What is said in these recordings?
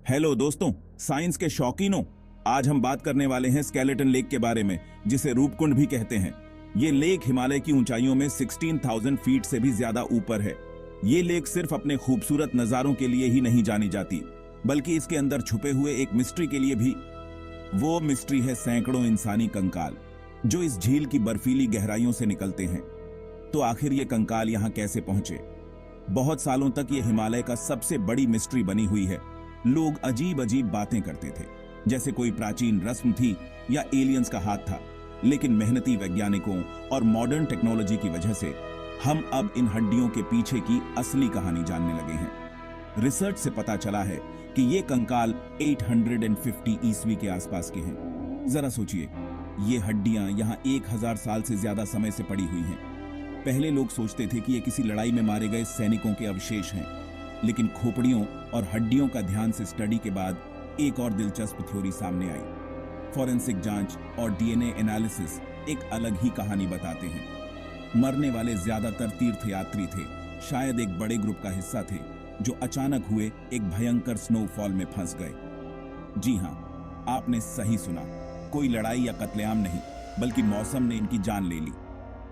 Hello दोस्तों, science के शौकीनों। आज हम बात करने वाले हैं स्केलेटन लेक के बारे में, जिसे रूपकुंड भी कहते हैं। ये लेक हिमालय की ऊंचाइयों में 16,000 फीट से भी ज्यादा ऊपर है। ये लेक सिर्फ अपने खूबसूरत नजारों के लिए ही नहीं जानी जाती, बल्कि इसके अंदर छुपे हुए एक मिस्ट्री के लिए भी। वो मिस्ट्री है सैकड़ों इंसानी कंकाल जो इस झील की बर्फीली गहराइयों से निकलते हैं। तो आखिर ये कंकाल यहाँ कैसे पहुंचे? बहुत सालों तक ये हिमालय का सबसे बड़ी मिस्ट्री बनी हुई है। लोग अजीब अजीब बातें करते थे, जैसे कोई प्राचीन रस्म थी या एलियंस का हाथ था। लेकिन मेहनती वैज्ञानिकों और मॉडर्न टेक्नोलॉजी की वजह से हम अब इन हड्डियों के पीछे की असली कहानी जानने लगे हैं। रिसर्च से पता चला है कि ये कंकाल 850 ईस्वी के आसपास के हैं। जरा सोचिए, ये हड्डियां यहाँ 1000 साल से ज्यादा समय से पड़ी हुई हैं। पहले लोग सोचते थे कि ये किसी लड़ाई में मारे गए सैनिकों के अवशेष हैं, लेकिन खोपड़ियों और हड्डियों का ध्यान से स्टडी के बाद एक और दिलचस्प थ्योरी सामने आई। फॉरेंसिक जांच और डीएनए एनालिसिस एक अलग ही कहानी बताते हैं। मरने वाले ज्यादातर तीर्थयात्री थे, शायद एक बड़े ग्रुप का हिस्सा थे जो अचानक हुए एक भयंकर स्नोफॉल में फंस गए। जी हां, आपने सही सुना। कोई लड़ाई या कत्लेआम नहीं, बल्कि मौसम ने इनकी जान ले ली।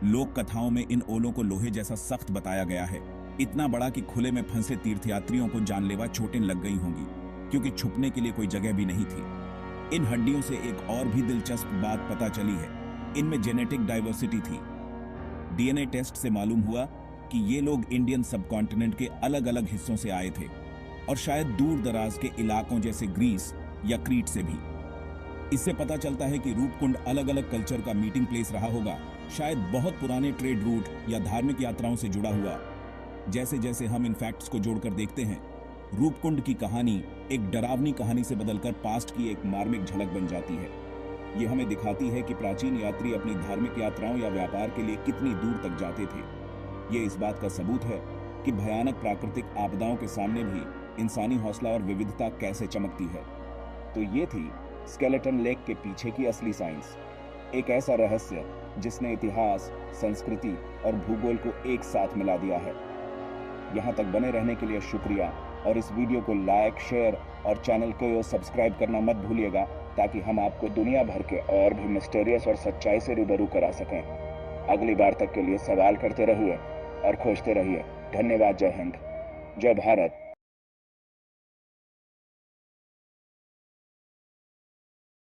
लोक कथाओं में इन ओलों को लोहे जैसा सख्त बताया गया है, इतना बड़ा कि खुले में फंसे तीर्थयात्रियों को जानलेवा चोटें लग गई होंगी, क्योंकि छुपने के लिए कोई जगह भी नहीं थी। इन हड्डियों से एक और भी दिलचस्प बात पता चली है। इनमें जेनेटिक डाइवर्सिटी थी। डीएनए टेस्ट से मालूम हुआ कि ये लोग इंडियन सबकॉन्टिनेंट के अलग अलग हिस्सों से आए थे, और शायद दूर दराज के इलाकों जैसे ग्रीस या क्रीट से भी। इससे पता चलता है कि रूपकुंड अलग अलग कल्चर का मीटिंग प्लेस रहा होगा, शायद बहुत पुराने ट्रेड रूट या धार्मिक यात्राओं से जुड़ा हुआ। जैसे जैसे हम इन फैक्ट्स को जोड़कर देखते हैं, रूपकुंड की कहानी एक डरावनी कहानी से बदलकर पास्ट की एक मार्मिक झलक बन जाती है। ये हमें दिखाती है कि प्राचीन यात्री अपनी धार्मिक यात्राओं या व्यापार के लिए कितनी दूर तक जाते थे। ये इस बात का सबूत है कि भयानक प्राकृतिक आपदाओं के सामने भी इंसानी हौसला और विविधता कैसे चमकती है। तो ये थी स्केलेटन लेक के पीछे की असली साइंस, एक ऐसा रहस्य जिसने इतिहास, संस्कृति और भूगोल को एक साथ मिला दिया है। यहाँ तक बने रहने के लिए शुक्रिया, और इस वीडियो को लाइक, शेयर और चैनल को सब्सक्राइब करना मत भूलिएगा, ताकि हम आपको दुनिया भर के और भी मिस्टीरियस और सच्चाई से रूबरू करा सकें। अगली बार तक के लिए सवाल करते रहिए और खोजते रहिए। धन्यवाद। जय हिंद, जय भारत।